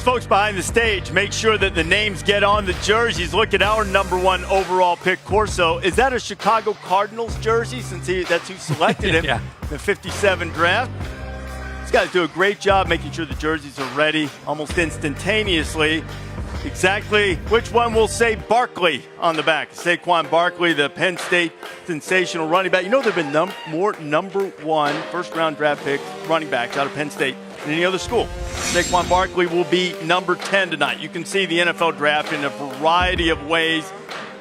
folks behind the stage make sure that the names get on the jerseys. Look at our number 1 overall pick, Corso. Is that a Chicago Cardinals jersey, since that's who selected him in the 57 draft? These guys do a great job making sure the jerseys are ready almost instantaneously. Exactly which one will say Barkley on the back? Saquon Barkley, the Penn State sensational running back. You know there have been more number 1 first-round draft pick running backs out of Penn State than any other school. Saquon Barkley will be number 10 tonight. You can see the NFL draft in a variety of ways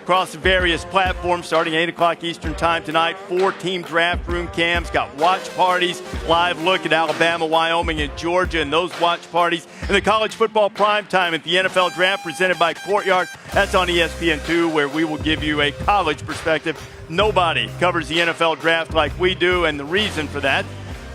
across various platforms starting 8 o'clock Eastern time tonight. 4-team draft room cams, got watch parties, live look at Alabama, Wyoming, and Georgia, and those watch parties. And the college football primetime at the NFL draft presented by Courtyard. That's on ESPN2, where we will give you a college perspective. Nobody covers the NFL draft like we do, and the reason for that,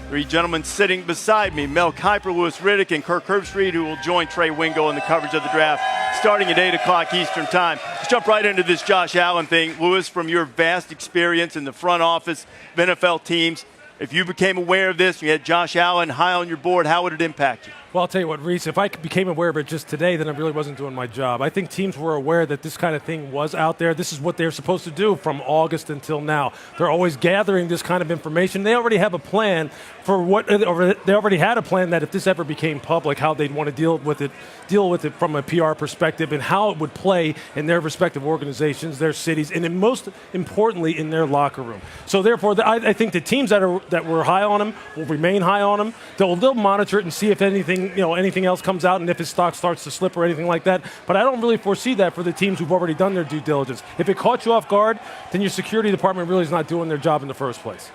3 gentlemen sitting beside me, Mel Kiper, Louis Riddick, and Kirk Herbstreit, who will join Trey Wingo in the coverage of the draft starting at 8 o'clock Eastern time. Let's jump right into this Josh Allen thing. Louis, from your vast experience in the front office of NFL teams, if you became aware of this, you had Josh Allen high on your board, how would it impact you? Well, I'll tell you what, Reese, if I became aware of it just today, then I really wasn't doing my job. I think teams were aware that this kind of thing was out there. This is what they're supposed to do from August until now. They're always gathering this kind of information. They already have a plan for what, or they already had a plan that if this ever became public, how they'd want to deal with it from a PR perspective and how it would play in their respective organizations, their cities, and most importantly, in their locker room. So therefore, I think the teams that were high on him will remain high on him. They'll monitor it and see if anything else comes out and if his stock starts to slip or anything like that. But I don't really foresee that for the teams who've already done their due diligence. If it caught you off guard, then your security department really is not doing their job in the first place.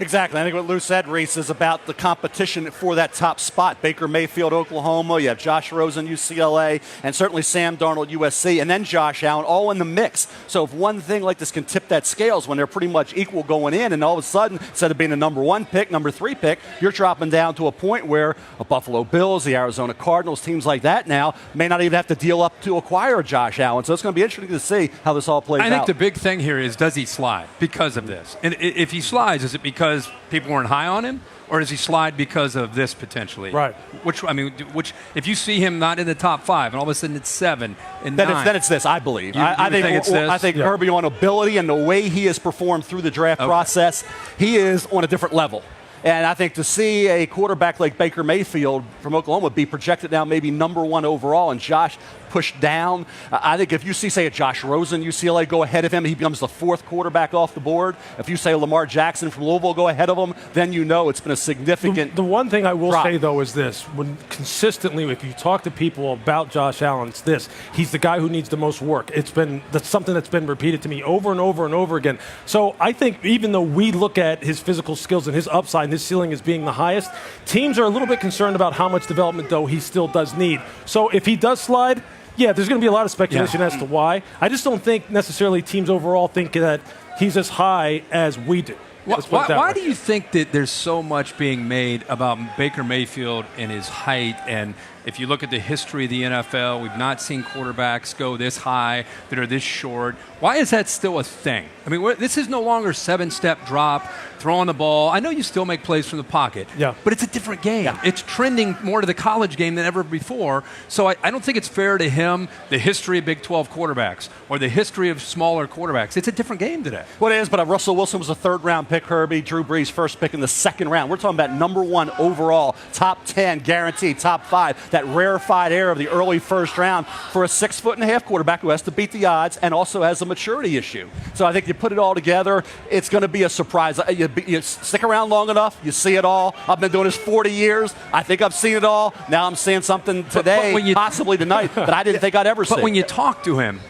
Exactly. I think what Lou said, Reese, is about the competition for that top spot. Baker Mayfield, Oklahoma. You have Josh Rosen, UCLA, and certainly Sam Darnold, USC, and then Josh Allen, all in the mix. So if one thing like this can tip that scales when they're pretty much equal going in, and all of a sudden, instead of being the number 1 pick, number 3 pick, you're dropping down to a point where a Buffalo Bills, the Arizona Cardinals, teams like that now may not even have to deal up to acquire Josh Allen. So it's going to be interesting to see how this all plays out. I think the big thing here is, does he slide because of this? And if he slides, is it because people weren't high on him, or does he slide because of this potentially? Right. Which if you see him not in the top 5 and all of a sudden it's 7 and 9, then it's this, I believe. I think it's this. I think Herbie, on ability and the way he has performed through the draft process, he is on a different level. And I think to see a quarterback like Baker Mayfield from Oklahoma be projected now maybe number 1 overall, and Josh pushed down. I think if you see, say, a Josh Rosen, UCLA, go ahead of him, he becomes the 4th quarterback off the board. If you say Lamar Jackson from Louisville, go ahead of him, then you know it's been a significant The one thing I will drop. say, though, is this. When consistently, if you talk to people about Josh Allen, it's this. He's the guy who needs the most work. That's something that's been repeated to me over and over and over again. So I think even though we look at his physical skills and his upside and his ceiling as being the highest, teams are a little bit concerned about how much development, though, he still does need. So if he does slide, yeah, there's going to be a lot of speculation as to why. I just don't think necessarily teams overall think that he's as high as we do. Why do you think that there's so much being made about Baker Mayfield and his height? And if you look at the history of the NFL, we've not seen quarterbacks go this high that are this short. Why is that still a thing? I mean, this is no longer 7-step drop, throwing the ball. I know you still make plays from the pocket, but it's a different game. Yeah. It's trending more to the college game than ever before. So I don't think it's fair to him, the history of Big 12 quarterbacks or the history of smaller quarterbacks. It's a different game today. Well, it is, but Russell Wilson was a 3rd-round pick, Herbie. Drew Brees, 1st pick in the 2nd round. We're talking about number 1 overall, top 10, guaranteed, top 5, that rarefied air of the early 1st round for a 6'1" quarterback who has to beat the odds and also has a maturity issue. So I think you put it all together, it's going to be a surprise. You stick around long enough, you see it all. I've been doing this 40 years. I think I've seen it all. Now I'm seeing something today, possibly tonight, that I didn't think I'd ever see. But when you talk to him,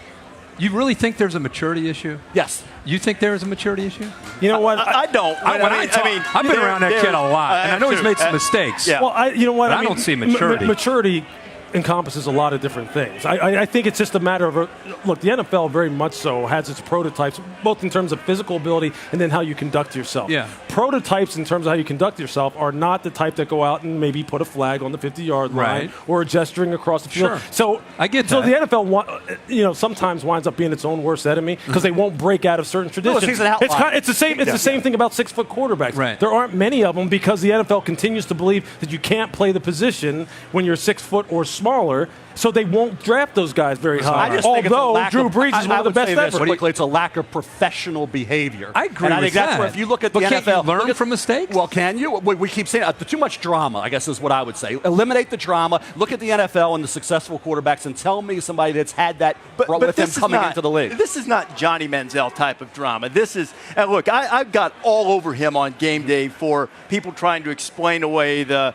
you really think there's a maturity issue? Yes. You think there is a maturity issue? You know what? I don't. I've been around that kid a lot, and I know he's made some mistakes. Yeah. Well, you know what? I don't see maturity. Maturity encompasses a lot of different things. I think it's just a matter of, look, the NFL very much so has its prototypes, both in terms of physical ability and then how you conduct yourself. Yeah. Prototypes in terms of how you conduct yourself are not the type that go out and maybe put a flag on the 50-yard line or gesturing across the field. Sure. So I get that. So the NFL, sometimes winds up being its own worst enemy because they won't break out of certain traditions. It's the same. It's the same thing about 6-foot quarterbacks. Right. There aren't many of them because the NFL continues to believe that you can't play the position when you're 6 foot or smaller, so they won't draft those guys very high. I just think it's a Although lack Drew of- Brees is one of the best ever. Quickly, it's a lack of professional behavior. I agree and I with think that's that. where if you look at But the can't NFL, you learn look at- from mistakes? Well, can you? We keep saying too much drama, I guess is what I would say. Eliminate the drama. Look at the NFL and the successful quarterbacks and tell me somebody that's had that brought with them this is coming not- into the league. This is not Johnny Manziel type of drama. This is, and look, I've got all over him on game day for people trying to explain away the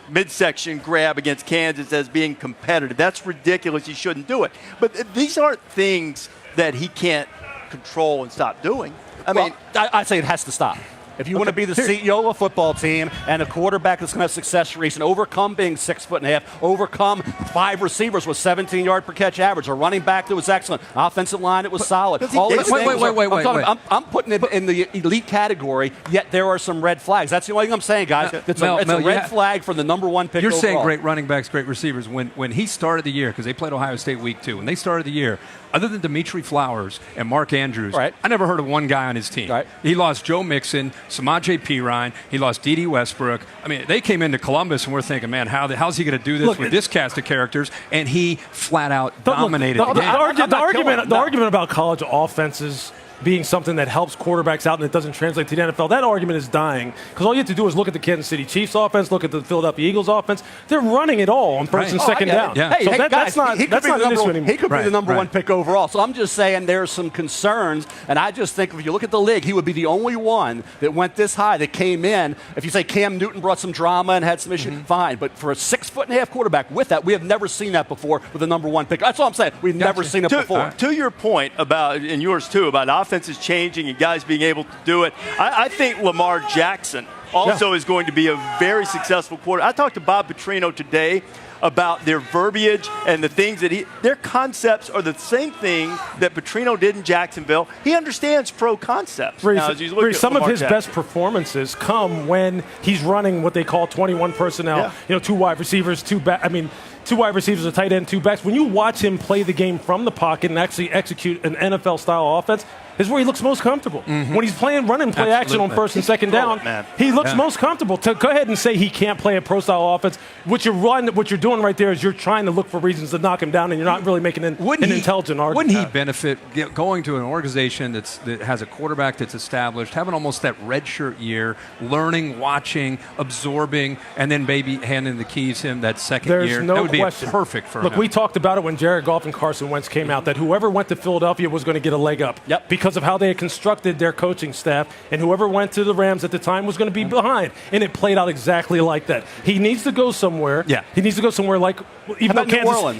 midsection grab against Kansas as being competitive. That's ridiculous. He shouldn't do it. But these aren't things that he can't control and stop doing. I mean, I'd say it has to stop. If you want to be the CEO of a football team and a quarterback that's going to have success rates and overcome being 6'1", overcome 5 receivers with 17-yard per catch average, a running back that was excellent, offensive line that was solid. Does he All get- these Wait, things wait, are- wait, I'm, wait. talking- I'm putting it in the elite category, yet there are some red flags. That's the only thing I'm saying, guys. It's Mel, a you red have- flag for the number 1 pick You're saying overall. great running backs, great receivers. When he started the year, because they played Ohio State week 2, when they started the year, other than Dimitri Flowers and Mark Andrews, Right. I never heard of one guy on his team. Right. He lost Joe Mixon, Samaje Perine, he lost Dede Westbrook. I mean, they came into Columbus and we're thinking, man, how's he going to do this Look, with this cast of characters? And he flat out But look, dominated the, the the game. argument about college offenses being something that helps quarterbacks out and it doesn't translate to the NFL, that argument is dying. Because all you have to do is look at the Kansas City Chiefs offense, look at the Philadelphia Eagles offense. They're running it all on first Right. and Oh, second I get down. it. Yeah. Hey, So hey, that's guys, not, he could that's be not the an issue number, anymore. he could be Right, the number right. 1 pick overall. So I'm just saying there's some concerns, and I just think if you look at the league, he would be the only one that went this high, that came in. If you say Cam Newton brought some drama and had some issues, fine. But for a 6'1" quarterback with that, we have never seen that before with the number 1 pick. That's all I'm saying. We've never seen it before. To your point about, and yours too, about offenses changing and guys being able to do it, I think Lamar Jackson also is going to be a very successful quarterback. I talked to Bob Petrino today about their verbiage and the things that their concepts are the same thing that Petrino did in Jacksonville. He understands pro concepts. Now, as you look at Some of Lamar his Jackson. best performances come when he's running what they call 21 personnel. Yeah. You know, 2 wide receivers, 2 wide receivers, a tight end, 2 backs. When you watch him play the game from the pocket and actually execute an NFL-style offense, is where he looks most comfortable. When he's playing run and play action on Absolutely. first and second down, man. he looks most comfortable. To go ahead and say he can't play a pro-style offense, what you're doing right there is you're trying to look for reasons to knock him down, and you're not really making an intelligent argument. Wouldn't he benefit going to an organization that has a quarterback that's established, having almost that redshirt year, learning, watching, absorbing, and then maybe handing the keys to him that second There's year? no that would question. be perfect for Look, him. we talked about it when Jared Goff and Carson Wentz came out, that whoever went to Philadelphia was going to get a leg up because of how they had constructed their coaching staff, and whoever went to the Rams at the time was going to be behind. And it played out exactly like that. He needs to go somewhere. Yeah. He needs to go somewhere like even though about New Kansas Orleans?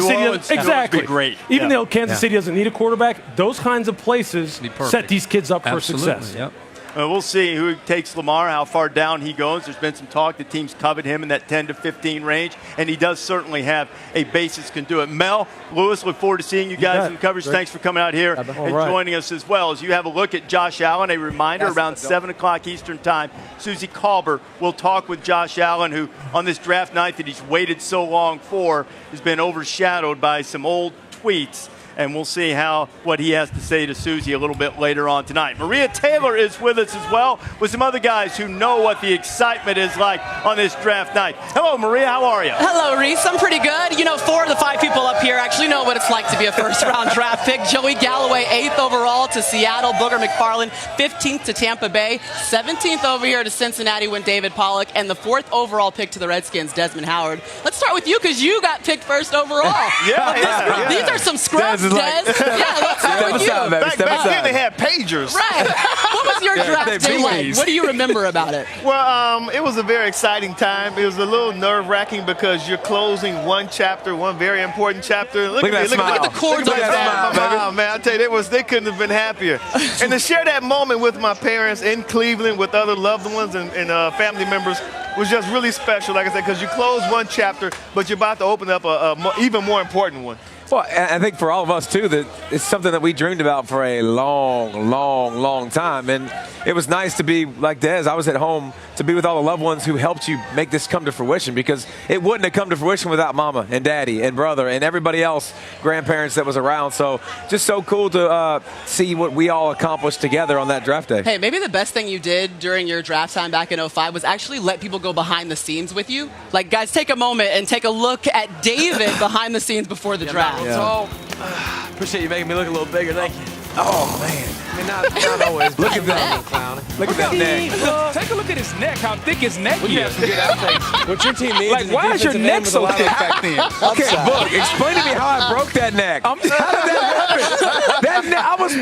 City Orleans exactly would be great. Even Yeah. though Kansas City doesn't need a quarterback, those kinds of places Be perfect. set these kids up Absolutely, for success. Yep. We'll see who takes Lamar, how far down he goes. There's been some talk that teams covet him in that 10 to 15 range, and he does certainly have a basis can do it. Mel, Lewis, look forward to seeing you guys bet. in the coverage. Great. Thanks for coming out here and right. joining us as well. As you have a look at Josh Allen, a reminder around 7 o'clock Eastern time, Susie Colbert will talk with Josh Allen, who on this draft night that he's waited so long for has been overshadowed by some old tweets. And we'll see what he has to say to Susie a little bit later on tonight. Maria Taylor is with us as well with some other guys who know what the excitement is like on this draft night. Hello, Maria. How are you? Hello, Reese. I'm pretty good. You know, 4 of the 5 people up here actually know what it's like to be a first-round draft pick. Joey Galloway, 8th overall to Seattle. Booger McFarland, 15th to Tampa Bay. 17th over here to Cincinnati went David Pollock. And the 4th overall pick to the Redskins, Desmond Howard. Let's start with you because you got picked first overall. Yeah. These are some scrubs, Des. Let's start with you. Back then they had pagers. Right. What was your draft day like? What do you remember about it? Well, it was a very exciting time. It was a little nerve-wracking because you're closing one chapter, one very important chapter. Look at the cords Look on at that that smile, man. I tell you, they couldn't have been happier. And to share that moment with my parents in Cleveland with other loved ones and family members was just really special, like I said, because you close one chapter, but you're about to open up a even more important one. Well, I think for all of us, too, that it's something that we dreamed about for a long time. And it was nice to be like Dez. I was at home to be with all the loved ones who helped you make this come to fruition, because it wouldn't have come to fruition without Mama and Daddy and brother and everybody else, grandparents that was around. So just so cool to see what we all accomplished together on that draft day. Hey, maybe the best thing you did during your draft time back in 05 was actually let people go behind the scenes with you. Like, guys, take a moment and take a look at David behind the scenes before the draft. Yeah. Appreciate you making me look a little bigger. Thank you. Oh, man. I mean, not always. Look at that. Look at that neck. Take a look at his neck, how thick his neck We is. have some good outtakes. What your team needs Like, is a why is your defensive neck end with so a lot of thick upside. back then? Okay, Book, explain to me how I broke that neck. How did that happen? That neck, I was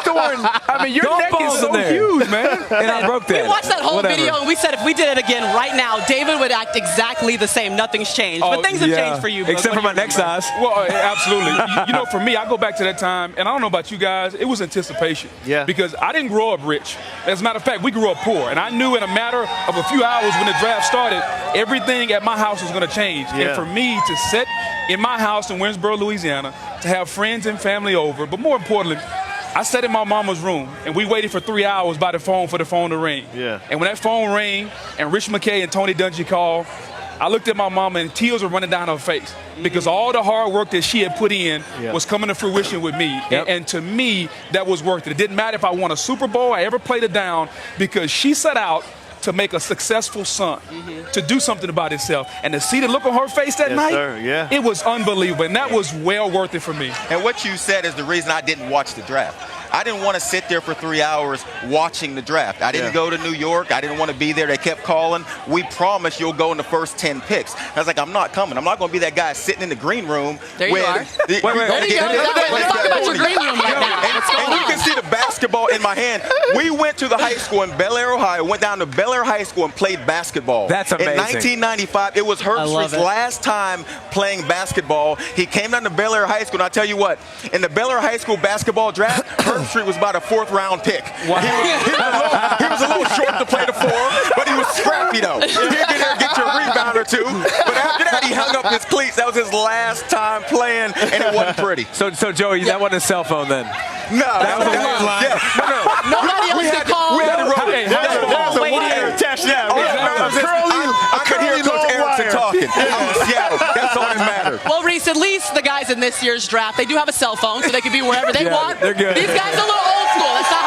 storing. I mean, your golf neck balls is so in there. huge, man. And I broke that. We watched that whole Whatever. video and we said if we did it again right now, David would act exactly the same. Nothing's changed. Oh, but things have Yeah. changed for you. Book. Except What for do my you neck remember? size. Well, absolutely. You know, for me, I go back to that time, and I don't know about you guys, it was anticipation. Yeah. Because I didn't grow up rich. As a matter of fact, we grew up poor, and I knew in a matter of a few hours when the draft started, everything at my house was going to change. Yeah. And for me to sit in my house in Winsboro, Louisiana, to have friends and family over, but more importantly, I sat in my mama's room, and we waited for 3 hours by the phone for the phone to ring. Yeah. And when that phone rang, and Rich McKay and Tony Dungy called, I looked at my mama, and tears were running down her face because all the hard work that she had put in was coming to fruition with me. And to me, that was worth it. It didn't matter if I won a Super Bowl, I ever played it down, because she set out to make a successful son, to do something about himself. And to see the look on her face that Yes, night, sir, yeah. it was unbelievable. And that was well worth it for me. And what you said is the reason I didn't watch the draft. I didn't want to sit there for 3 hours watching the draft. I didn't go to New York. I didn't want to be there. They kept calling. We promise you'll go in the first 10 picks. I was like, I'm not coming. I'm not going to be that guy sitting in the green room. There you are. Wait, There you go. Let's talk about your green room right now. What's going And you on? can see the basketball in my hand. We went to the high school in Bel Air, Ohio, went down to Bel Air High School and played basketball. That's amazing. In 1995, it was love Herbstreit's it. last time playing basketball. He came down to Bel Air High School, and I tell you what, in the Bel Air High School basketball draft, Herbstreit was about a 4th round pick. Wow. He was a little short to play the 4, but he was scrappy though. He'd get there and get you a rebound or two. But after that, he hung up his cleats. That was his last time playing, and it wasn't pretty. So Joey, that wasn't a cell phone then. No, that was a landline. Yeah. Nobody else could call. We had to roll. Hey, There's a wire attached there. I could hear Coach Erickson talking. I'm in Seattle. That's all that matters. Well, Reese, at least the guys in this year's draft, they do have a cell phone, so they can be wherever they Yeah, want. they're good. These guys are a little old school. That's not